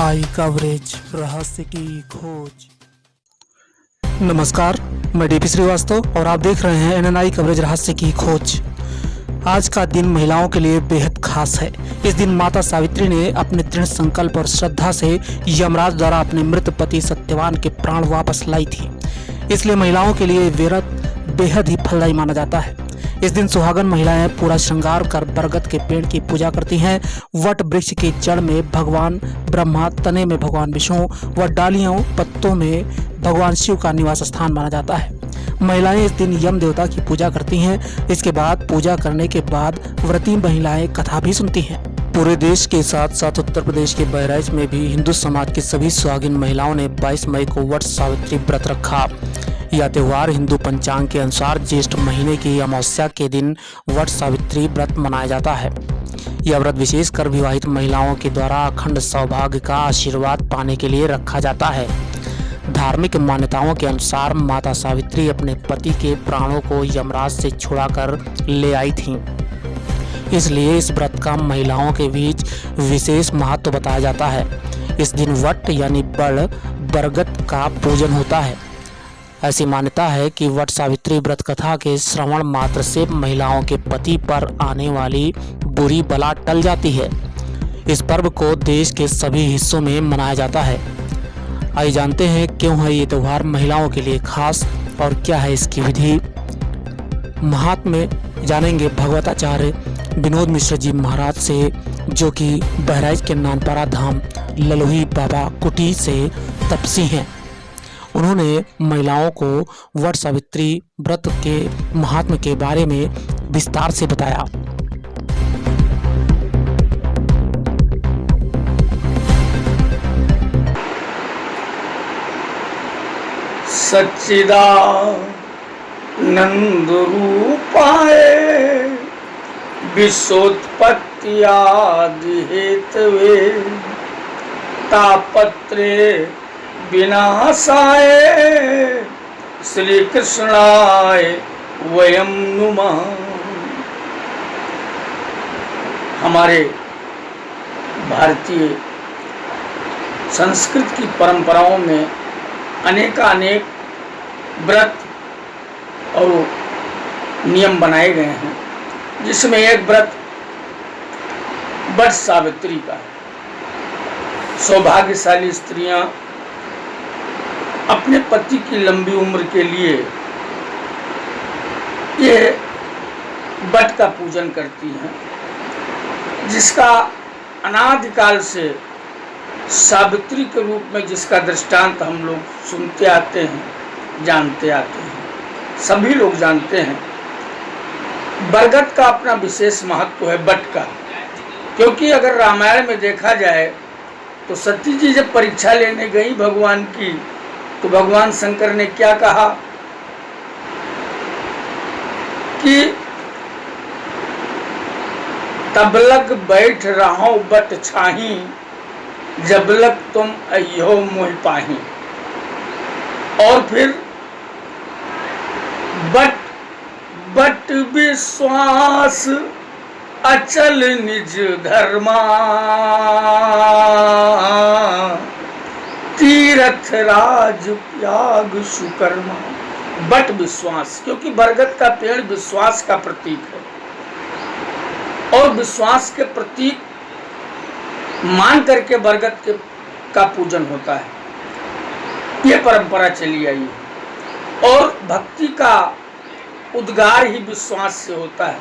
आई coverage रहस्य की खोज। नमस्कार, मैं डीपी श्रीवास्तव और आप देख रहे हैं एनएनआई कवरेज रहस्य की खोज। आज का दिन महिलाओं के लिए बेहद खास है। इस दिन माता सावित्री ने अपने दृढ़ संकल्प और श्रद्धा से यमराज द्वारा अपने मृत पति सत्यवान के प्राण वापस लाई थी। इसलिए महिलाओं के लिए व्रत बेहद ही फलदायी माना जाता है। इस दिन सुहागन महिलाएं पूरा श्रृंगार कर बरगद के पेड़ की पूजा करती हैं। वट वृक्ष की जड़ में भगवान ब्रह्मा, तने में भगवान विष्णु व डालियों पत्तों में भगवान शिव का निवास स्थान माना जाता है। महिलाएं इस दिन यम देवता की पूजा करती हैं। इसके बाद पूजा करने के बाद व्रती महिलाएं कथा भी सुनती हैं। पूरे देश के साथ साथ उत्तर प्रदेश के बहराइच में भी हिंदू समाज की सभी सुहागिन महिलाओं ने 22 मई को वट सावित्री व्रत रखा। यह त्योहार हिंदू पंचांग के अनुसार ज्येष्ठ महीने की अमावस्या के दिन वट सावित्री व्रत मनाया जाता है। यह व्रत विशेषकर विवाहित महिलाओं के द्वारा अखंड सौभाग्य का आशीर्वाद पाने के लिए रखा जाता है। धार्मिक मान्यताओं के अनुसार माता सावित्री अपने पति के प्राणों को यमराज से छुड़ाकर ले आई थीं। इसलिए इस व्रत का महिलाओं के बीच विशेष महत्व बताया जाता है। इस दिन वट यानी बरगद का पूजन होता है। ऐसी मान्यता है कि वट सावित्री व्रत कथा के श्रवण मात्र से महिलाओं के पति पर आने वाली बुरी बला टल जाती है। इस पर्व को देश के सभी हिस्सों में मनाया जाता है। आइए जानते हैं क्यों है ये त्योहार महिलाओं के लिए खास और क्या है इसकी विधि। महात्म्य जानेंगे भगवताचार्य विनोद मिश्र जी महाराज से, जो कि बहराइच के नानपारा धाम ललोही बाबा कुटी से तपसी हैं। उन्होंने महिलाओं को वट सावित्री व्रत के महात्म्य के बारे में विस्तार से बताया। सच्चिदानंद रूपाय विश्वोत्पत्ति आदि हेतवे तापत्रे विनाशाय श्री कृष्णाय वयम नुमः। हमारे भारतीय संस्कृत की परंपराओं में अनेकानेक व्रत और नियम बनाए गए हैं, जिसमें एक व्रत वट सावित्री का है। सौभाग्यशाली स्त्रियां अपने पति की लंबी उम्र के लिए ये वट का पूजन करती हैं, जिसका अनादिकाल से सावित्री के रूप में जिसका दृष्टांत हम लोग सुनते आते हैं, जानते आते हैं, सभी लोग जानते हैं। बरगद का अपना विशेष महत्व है वट का, क्योंकि अगर रामायण में देखा जाए तो सती जी जब परीक्षा लेने गई भगवान की, तो भगवान शंकर ने क्या कहा कि तबलक बैठ रहो बट छाही, जबलक तुम अयो मोह पाही। और फिर बट विश्वास अचल निज धर्मा, तीर्थ राज त्याग सुकर्मा। बट विश्वास, क्योंकि बरगद का पेड़ विश्वास का प्रतीक है और विश्वास के प्रतीक मान करके बरगद का पूजन होता है। ये परंपरा चली आई है और भक्ति का उद्गार ही विश्वास से होता है,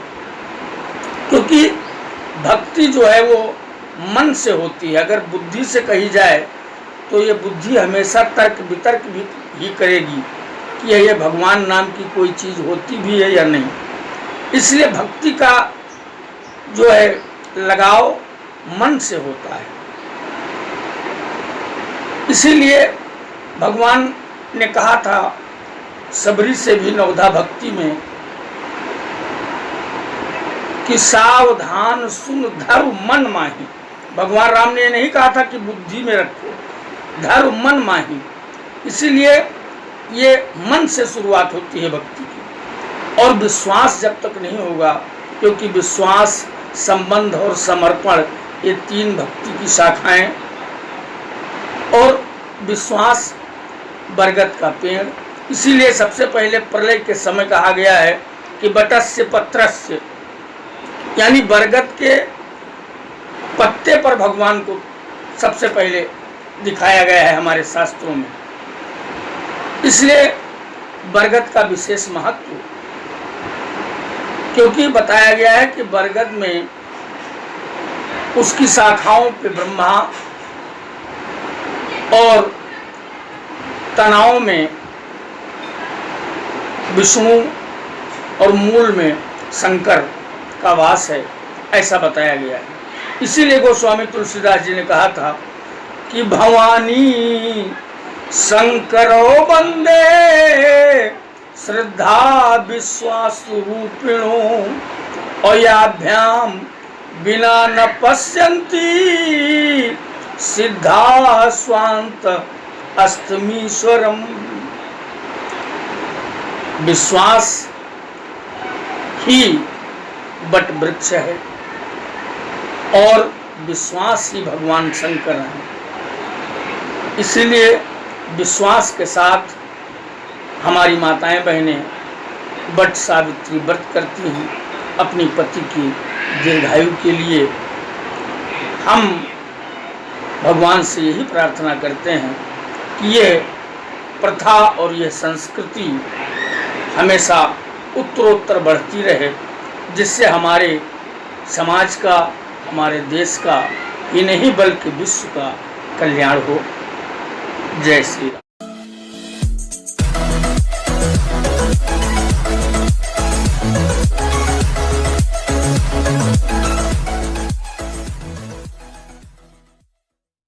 क्योंकि भक्ति जो है वो मन से होती है। अगर बुद्धि से कही जाए तो ये बुद्धि हमेशा तर्क वितर्क भी ही करेगी कि ये भगवान नाम की कोई चीज़ होती भी है या नहीं। इसलिए भक्ति का जो है लगाव मन से होता है। इसीलिए भगवान ने कहा था सबरी से भी नवधा भक्ति में कि सावधान सुन धर्म मन माही। भगवान राम ने नहीं कहा था कि बुद्धि में रखो, धर्म मन माही। इसीलिए ये मन से शुरुआत होती है भक्ति की, और विश्वास जब तक नहीं होगा, क्योंकि विश्वास, संबंध और समर्पण ये तीन भक्ति की शाखाएं और विश्वास बरगद का पेड़। इसीलिए सबसे पहले प्रलय के समय कहा गया है कि बटस्य पत्रस्य, यानी बरगद के पत्ते पर भगवान को सबसे पहले दिखाया गया है हमारे शास्त्रों में। इसलिए बरगद का विशेष महत्व, क्योंकि बताया गया है कि बरगद में उसकी शाखाओं पे ब्रह्मा और तनाओं में विष्णु और मूल में शंकर का वास है, ऐसा बताया गया है। इसीलिए गोस्वामी तुलसीदास जी ने कहा था कि भवानी शंकरो वंदे श्रद्धा विश्वास रूपिणो अयाभ्याम बिना न पश्यन्ति सिद्धा स्वांत अस्तमीश्वरम। विश्वास ही बट वृक्ष है और विश्वास ही भगवान शंकर हैं। इसीलिए विश्वास के साथ हमारी माताएं बहनें बट सावित्री व्रत करती हैं अपनी पति की दीर्घायु के लिए। हम भगवान से यही प्रार्थना करते हैं कि यह प्रथा और यह संस्कृति हमेशा उत्तरोत्तर बढ़ती रहे, जिससे हमारे समाज का, हमारे देश का ही नहीं बल्कि विश्व का कल्याण हो। जय श्री राम।